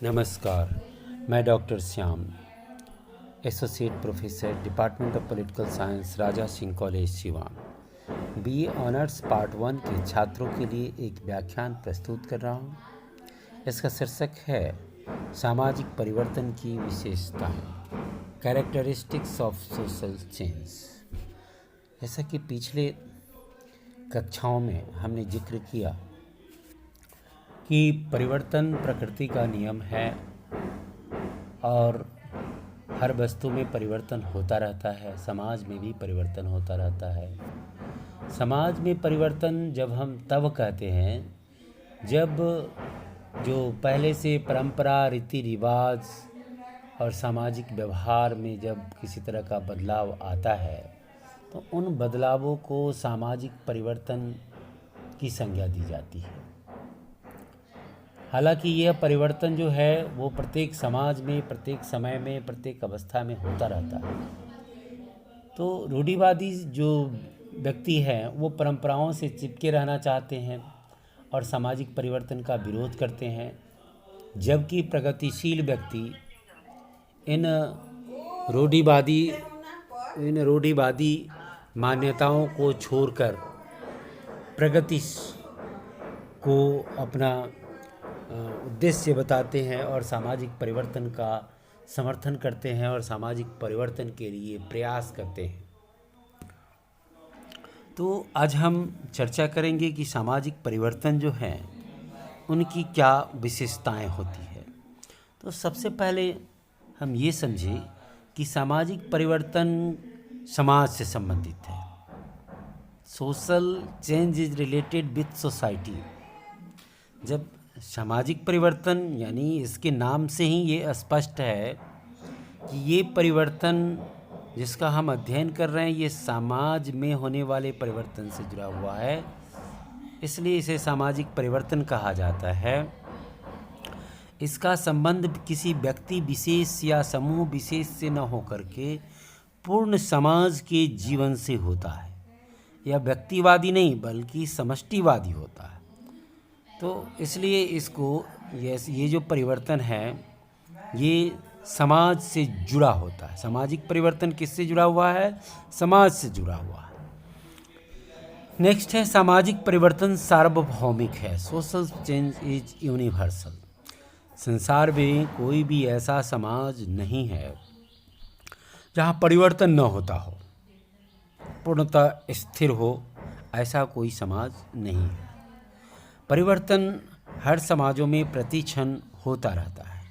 नमस्कार, मैं doctor Shyam, associate professor, department of political science, Raja Singh college, Siwan, BA honours part 1 के छात्रों के लिए एक व्याख्यान प्रस्तुत कर रहा हूँ। इसका शीर्षक है सामाजिक परिवर्तन की विशेषताएं, कैरेक्टरिस्टिक्स ऑफ सोशल चेंज। जैसा कि पिछले कक्षाओं में हमने जिक्र किया कि परिवर्तन प्रकृति का नियम है और हर वस्तु में परिवर्तन होता रहता है। समाज में भी परिवर्तन होता रहता है। समाज में परिवर्तन जब हम तब कहते हैं जब जो पहले से परंपरा, रीति रिवाज और सामाजिक व्यवहार में जब किसी तरह का बदलाव आता है तो उन बदलावों को सामाजिक परिवर्तन की संज्ञा दी जाती है। हालांकि यह परिवर्तन जो है वो प्रत्येक समाज में, प्रत्येक समय में, प्रत्येक अवस्था में होता रहता है। तो रूढ़िवादी जो व्यक्ति हैं वो परंपराओं से चिपके रहना चाहते हैं और सामाजिक परिवर्तन का विरोध करते हैं, जबकि प्रगतिशील व्यक्ति इन रूढ़िवादी मान्यताओं को छोड़कर प्रगति को अपना उद्देश्य बताते हैं और सामाजिक परिवर्तन का समर्थन करते हैं और सामाजिक परिवर्तन के लिए प्रयास करते हैं। तो आज हम चर्चा करेंगे कि सामाजिक परिवर्तन जो है उनकी क्या विशेषताएं होती है। तो सबसे पहले हम ये समझें कि सामाजिक परिवर्तन समाज से संबंधित है। Social change is related with society. जब सामाजिक परिवर्तन यानी इसके नाम से ही ये स्पष्ट है कि ये परिवर्तन जिसका हम अध्ययन कर रहे हैं ये समाज में होने वाले परिवर्तन से जुड़ा हुआ है, इसलिए इसे सामाजिक परिवर्तन कहा जाता है। इसका संबंध किसी व्यक्ति विशेष या समूह विशेष से न होकर के पूर्ण समाज के जीवन से होता है। यह व्यक्तिवादी नहीं बल्कि समष्टिवादी होता है। तो इसलिए इसको ये जो परिवर्तन है ये समाज से जुड़ा होता है। सामाजिक परिवर्तन किससे जुड़ा हुआ है? समाज से जुड़ा हुआ है। नेक्स्ट है सामाजिक परिवर्तन सार्वभौमिक है। Social change is universal. संसार में कोई भी ऐसा समाज नहीं है जहाँ परिवर्तन न होता हो, पूर्णतः स्थिर हो, ऐसा कोई समाज नहीं है। परिवर्तन हर समाजों में प्रतिक्षण होता रहता है।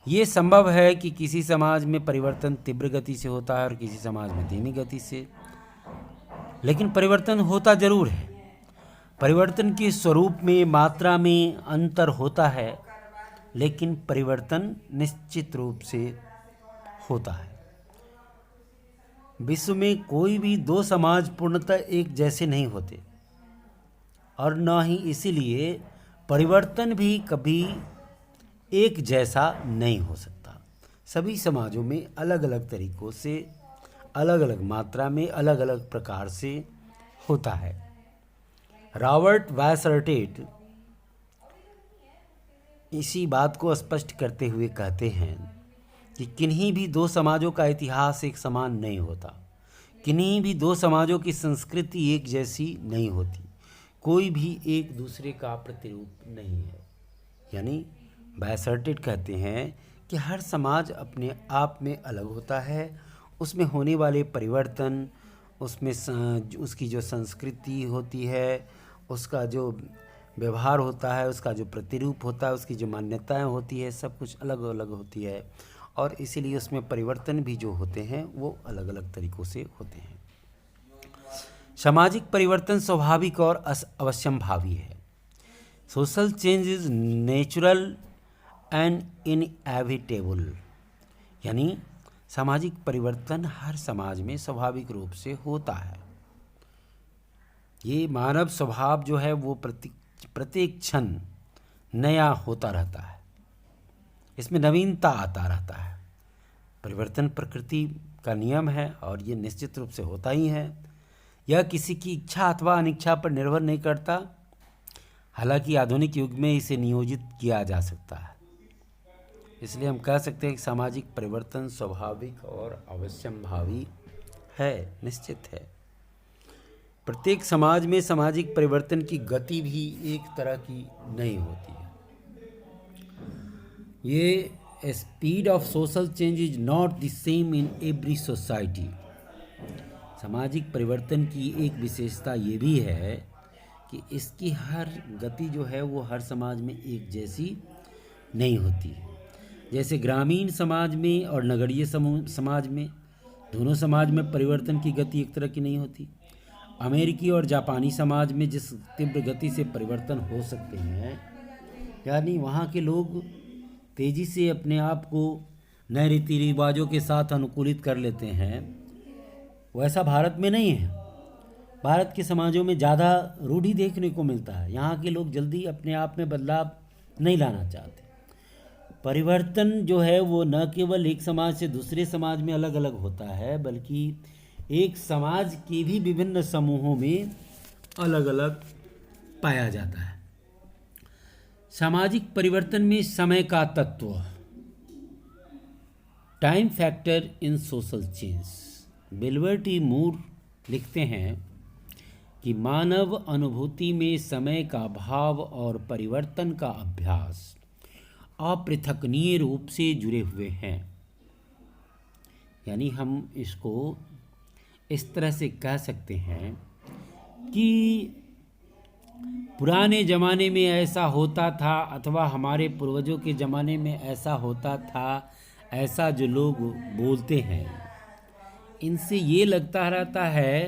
ये संभव है कि किसी समाज में परिवर्तन तीव्र गति से होता है और किसी समाज में धीमी गति से, लेकिन परिवर्तन होता जरूर है। परिवर्तन के स्वरूप में, मात्रा में अंतर होता है, लेकिन परिवर्तन निश्चित रूप से होता है। विश्व में कोई भी दो समाज पूर्णतः एक जैसे नहीं होते और न ही इसीलिए परिवर्तन भी कभी एक जैसा नहीं हो सकता। सभी समाजों में अलग अलग तरीकों से, अलग अलग मात्रा में, अलग अलग प्रकार से होता है। रॉबर्ट वायसर्टेट इसी बात को स्पष्ट करते हुए कहते हैं कि किन्हीं भी दो समाजों का इतिहास एक समान नहीं होता, किन्हीं भी दो समाजों की संस्कृति एक जैसी नहीं होती, कोई भी एक दूसरे का प्रतिरूप नहीं है। यानी वायसर्टेट कहते हैं कि हर समाज अपने आप में अलग होता है, उसमें होने वाले परिवर्तन, उसमें उसकी जो संस्कृति होती है, उसका जो व्यवहार होता है, उसका जो प्रतिरूप होता है, उसकी जो मान्यताएं होती है, सब कुछ अलग अलग होती है और इसीलिए उसमें परिवर्तन भी जो होते हैं वो अलग अलग तरीक़ों से होते हैं। सामाजिक परिवर्तन स्वाभाविक और अवश्यंभावी है। Social change is natural and inevitable. यानी सामाजिक परिवर्तन हर समाज में स्वाभाविक रूप से होता है। ये मानव स्वभाव जो है वो प्रत्येक क्षण नया होता रहता है, इसमें नवीनता आता रहता है। परिवर्तन प्रकृति का नियम है और ये निश्चित रूप से होता ही है। यह किसी की इच्छा अथवा अनिच्छा पर निर्भर नहीं करता, हालांकि आधुनिक युग में इसे नियोजित किया जा सकता है। इसलिए हम कह सकते हैं कि सामाजिक परिवर्तन स्वाभाविक और अवश्यंभावी है, निश्चित है। प्रत्येक समाज में सामाजिक परिवर्तन की गति भी एक तरह की नहीं होती है। ये speed of social change is not the same in every society. सामाजिक परिवर्तन की एक विशेषता ये भी है कि इसकी हर गति जो है वो हर समाज में एक जैसी नहीं होती है। जैसे ग्रामीण समाज में और नगरीय समाज में, दोनों समाज में परिवर्तन की गति एक तरह की नहीं होती। अमेरिकी और जापानी समाज में जिस तीव्र गति से परिवर्तन हो सकते हैं, यानी वहाँ के लोग तेज़ी से अपने आप को नए रीति रिवाजों के साथ अनुकूलित कर लेते हैं, वैसा भारत में नहीं है। भारत के समाजों में ज़्यादा रूढ़ी देखने को मिलता है। यहाँ के लोग जल्दी अपने आप में बदलाव नहीं लाना चाहते। परिवर्तन जो है वो न केवल एक समाज से दूसरे समाज में अलग अलग होता है, बल्कि एक समाज के भी विभिन्न समूहों में अलग अलग पाया जाता है। सामाजिक परिवर्तन में समय का तत्व, time factor in social change. Wilbur T Moore लिखते हैं कि मानव अनुभूति में समय का भाव और परिवर्तन का अभ्यास अपृथकनीय रूप से जुड़े हुए हैं। यानी हम इसको इस तरह से कह सकते हैं कि पुराने ज़माने में ऐसा होता था, अथवा हमारे पूर्वजों के ज़माने में ऐसा होता था, ऐसा जो लोग बोलते हैं, इनसे ये लगता रहता है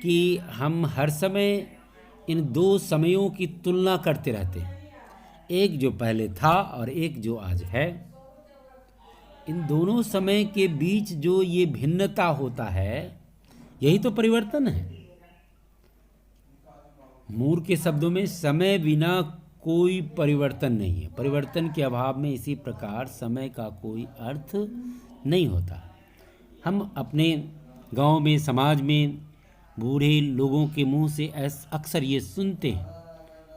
कि हम हर समय इन दो समयों की तुलना करते रहते हैं, एक जो पहले था और एक जो आज है। इन दोनों समय के बीच जो ये भिन्नता होता है, यही तो परिवर्तन है। मूर के शब्दों में समय बिना कोई परिवर्तन नहीं है। परिवर्तन के अभाव में इसी प्रकार समय का कोई अर्थ नहीं होता। हम अपने गांव में, समाज में बूढ़े लोगों के मुंह से अक्सर ये सुनते हैं,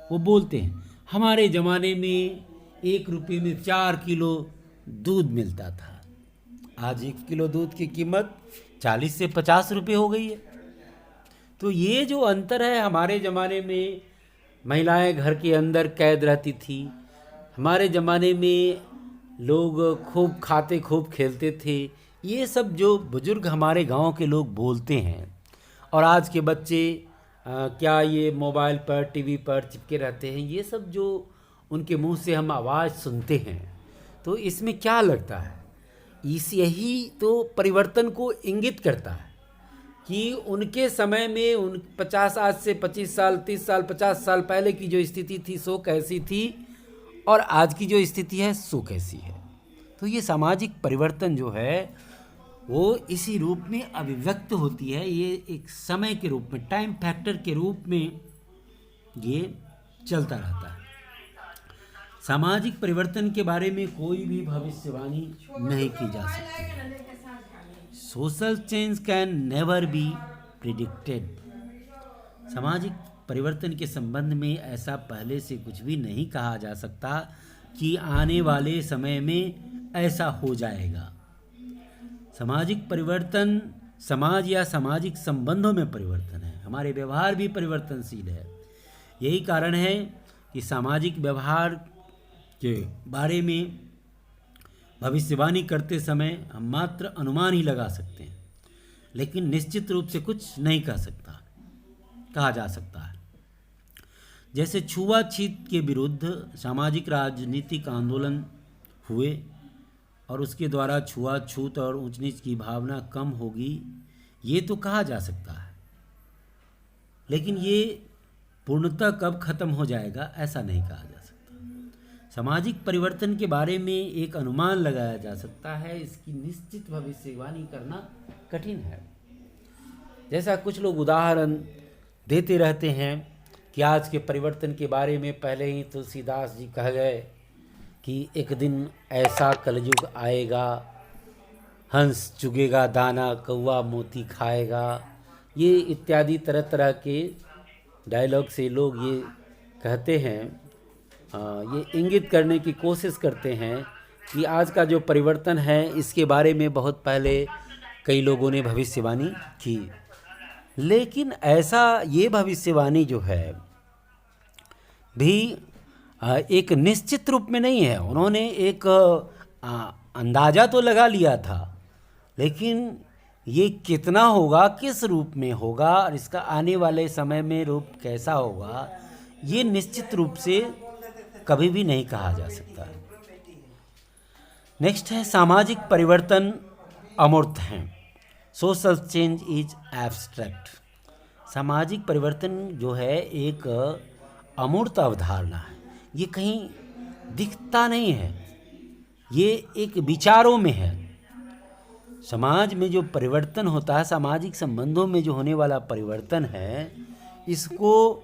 वो बोलते हैं, हमारे ज़माने में 1 रुपये में 4 किलो दूध मिलता था, आज 1 किलो दूध की कीमत 40 से 50 रुपये हो गई है। तो ये जो अंतर है, हमारे ज़माने में महिलाएं घर के अंदर कैद रहती थी, हमारे ज़माने में लोग खूब खाते खूब खेलते थे, ये सब जो बुजुर्ग हमारे गांव के लोग बोलते हैं, और आज के बच्चे क्या ये मोबाइल पर, टीवी पर चिपके रहते हैं, ये सब जो उनके मुंह से हम आवाज़ सुनते हैं, तो इसमें क्या लगता है, यही तो परिवर्तन को इंगित करता है कि उनके समय में आज से 25 साल, 30 साल, 50 साल पहले की जो स्थिति थी सो कैसी थी, और आज की जो स्थिति है सो कैसी है। तो ये सामाजिक परिवर्तन जो है वो इसी रूप में अभिव्यक्त होती है। ये एक समय के रूप में, टाइम फैक्टर के रूप में ये चलता रहता है। सामाजिक परिवर्तन के बारे में कोई भी भविष्यवाणी नहीं की जा सकती। Social change can never be predicted. सामाजिक परिवर्तन के संबंध में ऐसा पहले से कुछ भी नहीं कहा जा सकता कि आने वाले समय में ऐसा हो जाएगा। सामाजिक परिवर्तन समाज या सामाजिक संबंधों में परिवर्तन है। हमारे व्यवहार भी परिवर्तनशील है। यही कारण है कि सामाजिक व्यवहार के बारे में भविष्यवाणी करते समय हम मात्र अनुमान ही लगा सकते हैं, लेकिन निश्चित रूप से कुछ नहीं कहा जा सकता है। जैसे छुआछूत के विरुद्ध सामाजिक राजनीतिक आंदोलन हुए और उसके द्वारा छुआछूत और ऊंच नीच की भावना कम होगी, ये तो कहा जा सकता है, लेकिन ये पूर्णतः कब खत्म हो जाएगा ऐसा नहीं कहा जा सकता। सामाजिक परिवर्तन के बारे में एक अनुमान लगाया जा सकता है, इसकी निश्चित भविष्यवाणी करना कठिन है। जैसा कुछ लोग उदाहरण देते रहते हैं कि आज के परिवर्तन के बारे में पहले ही तुलसीदास जी कह गए कि एक दिन ऐसा कलयुग आएगा, हंस चुगेगा दाना, कौवा मोती खाएगा, ये इत्यादि तरह तरह के डायलॉग से लोग ये कहते हैं, ये इंगित करने की कोशिश करते हैं कि आज का जो परिवर्तन है इसके बारे में बहुत पहले कई लोगों ने भविष्यवाणी की, लेकिन ऐसा ये भविष्यवाणी जो है भी एक निश्चित रूप में नहीं है। उन्होंने एक अंदाज़ा तो लगा लिया था, लेकिन ये कितना होगा, किस रूप में होगा और इसका आने वाले समय में रूप कैसा होगा, ये निश्चित रूप से कभी भी नहीं कहा जा सकता। नेक्स्ट है सामाजिक परिवर्तन अमूर्त हैं। Social change is abstract. सामाजिक परिवर्तन जो है एक अमूर्त अवधारणा है, ये कहीं दिखता नहीं है, ये एक विचारों में है। समाज में जो परिवर्तन होता है, सामाजिक संबंधों में जो होने वाला परिवर्तन है, इसको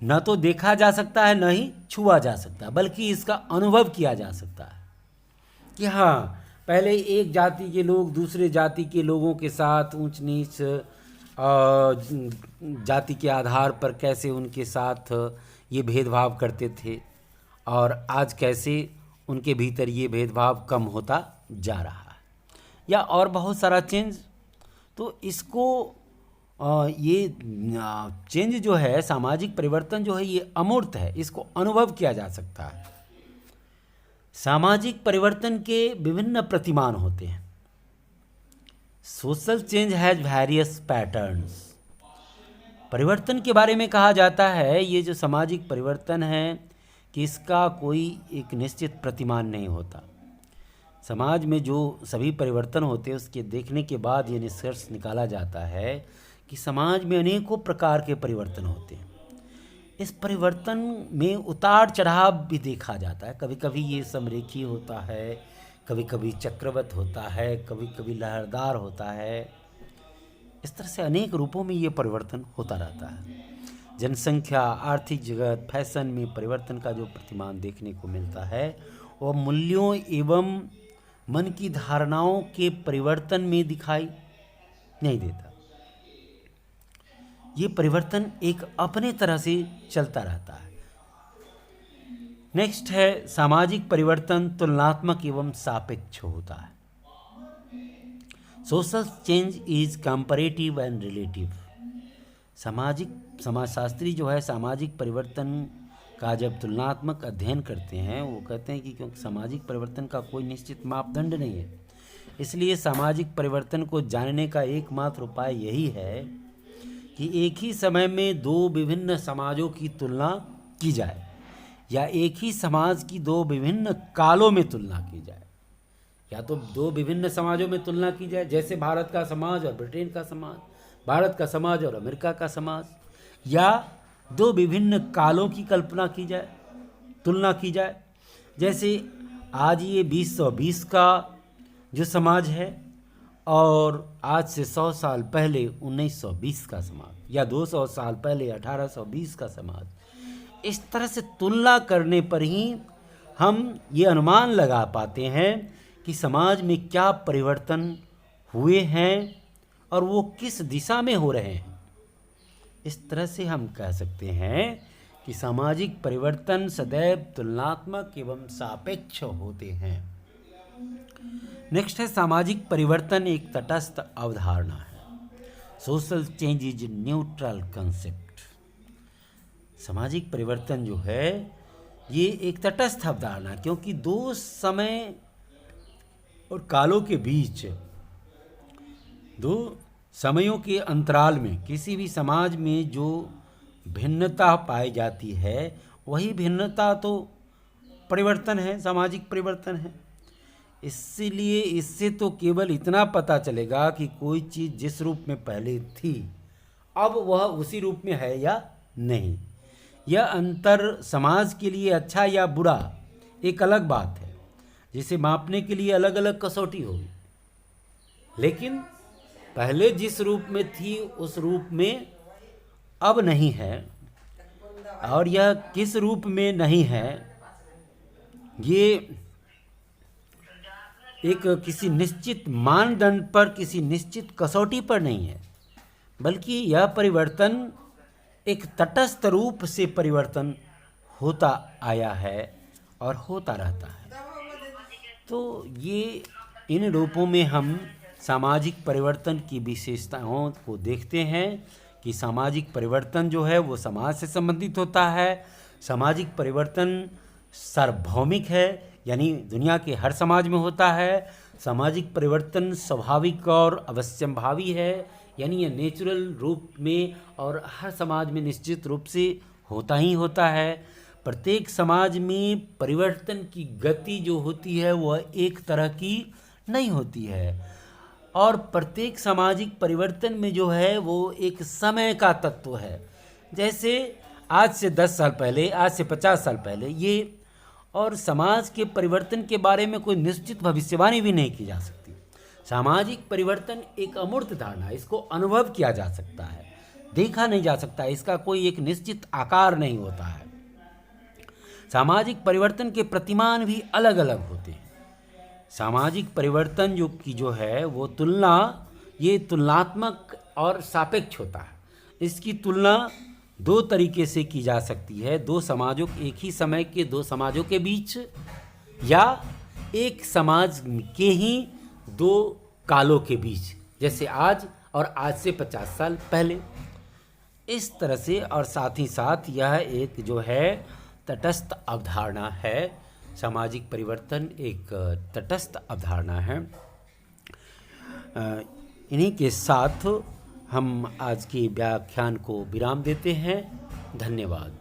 न तो देखा जा सकता है न ही छुआ जा सकता, बल्कि इसका अनुभव किया जा सकता है कि हाँ, पहले एक जाति के लोग दूसरे जाति के लोगों के साथ ऊंच नीच जाति के आधार पर कैसे उनके साथ ये भेदभाव करते थे, और आज कैसे उनके भीतर ये भेदभाव कम होता जा रहा है, या और बहुत सारा चेंज। तो इसको ये चेंज जो है, सामाजिक परिवर्तन जो है, ये अमूर्त है, इसको अनुभव किया जा सकता है। सामाजिक परिवर्तन के विभिन्न प्रतिमान होते हैं। Social change has various patterns. परिवर्तन के बारे में कहा जाता है, ये जो सामाजिक परिवर्तन है कि इसका कोई एक निश्चित प्रतिमान नहीं होता। समाज में जो सभी परिवर्तन होते हैं उसके देखने के बाद ये निष्कर्ष निकाला जाता है कि समाज में अनेकों प्रकार के परिवर्तन होते हैं। इस परिवर्तन में उतार चढ़ाव भी देखा जाता है। कभी कभी ये समरेखी होता है, कभी कभी चक्रवत होता है, कभी कभी लहरदार होता है। इस तरह से अनेक रूपों में ये परिवर्तन होता रहता है। जनसंख्या, आर्थिक जगत, फैशन में परिवर्तन का जो प्रतिमान देखने को मिलता है वह मूल्यों एवं मन की धारणाओं के परिवर्तन में दिखाई नहीं देता। ये परिवर्तन एक अपने तरह से चलता रहता है। नेक्स्ट है सामाजिक परिवर्तन तुलनात्मक एवं सापेक्ष होता है। Social change is comparative and relative. समाजशास्त्री जो है सामाजिक परिवर्तन का जब तुलनात्मक अध्ययन करते हैं, वो कहते हैं कि क्योंकि सामाजिक परिवर्तन का कोई निश्चित मापदंड नहीं है, इसलिए सामाजिक परिवर्तन को जानने का एकमात्र उपाय यही है कि एक ही समय में दो विभिन्न समाजों की तुलना की जाए, या एक ही समाज की दो विभिन्न कालों में तुलना की जाए। या तो दो विभिन्न समाजों में तुलना की जाए, जैसे भारत का समाज और ब्रिटेन का समाज, भारत का समाज और अमेरिका का समाज, या दो विभिन्न कालों की कल्पना की जाए, तुलना की जाए। जैसे आज ये 2020 का जो समाज है और आज से 100 साल पहले 1920 का समाज, या 200 साल पहले 1820 का समाज। इस तरह से तुलना करने पर ही हम ये अनुमान लगा पाते हैं कि समाज में क्या परिवर्तन हुए हैं और वो किस दिशा में हो रहे हैं। इस तरह से हम कह सकते हैं कि सामाजिक परिवर्तन सदैव तुलनात्मक एवं सापेक्ष होते हैं। नेक्स्ट है सामाजिक परिवर्तन एक तटस्थ अवधारणा है। Social change is neutral concept. सामाजिक परिवर्तन जो है ये एक तटस्थ अवधारणा, क्योंकि दो समय और कालों के बीच, दो समयों के अंतराल में किसी भी समाज में जो भिन्नता पाई जाती है वही भिन्नता तो परिवर्तन है, सामाजिक परिवर्तन है। इसलिए इससे तो केवल इतना पता चलेगा कि कोई चीज़ जिस रूप में पहले थी अब वह उसी रूप में है या नहीं। यह अंतर समाज के लिए अच्छा या बुरा एक अलग बात है, जिसे मापने के लिए अलग अलग कसौटी होगी, लेकिन पहले जिस रूप में थी उस रूप में अब नहीं है। और यह किस रूप में नहीं है, ये एक किसी निश्चित मानदंड पर, किसी निश्चित कसौटी पर नहीं है, बल्कि यह परिवर्तन एक तटस्थ रूप से परिवर्तन होता आया है और होता रहता है। तो ये इन रूपों में हम सामाजिक परिवर्तन की विशेषताओं को देखते हैं कि सामाजिक परिवर्तन जो है वो समाज से संबंधित होता है। सामाजिक परिवर्तन सार्वभौमिक है, यानी दुनिया के हर समाज में होता है। सामाजिक परिवर्तन स्वाभाविक और अवश्यंभावी है, यानी यह नेचुरल रूप में और हर समाज में निश्चित रूप से होता ही होता है। प्रत्येक समाज में परिवर्तन की गति जो होती है वह एक तरह की नहीं होती है, और प्रत्येक सामाजिक परिवर्तन में जो है वो एक समय का तत्व है। जैसे आज से 10 साल पहले, आज से 50 साल पहले ये और समाज के परिवर्तन के बारे में कोई निश्चित भविष्यवाणी भी नहीं की जा सकती। सामाजिक परिवर्तन एक अमूर्त धारणा है, इसको अनुभव किया जा सकता है, देखा नहीं जा सकता, इसका कोई एक निश्चित आकार नहीं होता है। सामाजिक परिवर्तन के प्रतिमान भी अलग अलग होते हैं। सामाजिक परिवर्तन जो है वो ये तुलनात्मक और सापेक्ष होता है। इसकी तुलना दो तरीके से की जा सकती है, एक ही समय के दो समाजों के बीच, या एक समाज के ही दो कालों के बीच, जैसे आज और आज से 50 साल पहले, इस तरह से। और साथ ही साथ यह एक जो है तटस्थ अवधारणा है। सामाजिक परिवर्तन एक तटस्थ अवधारणा है। इन्हीं के साथ हम आज के व्याख्यान को विराम देते हैं। धन्यवाद।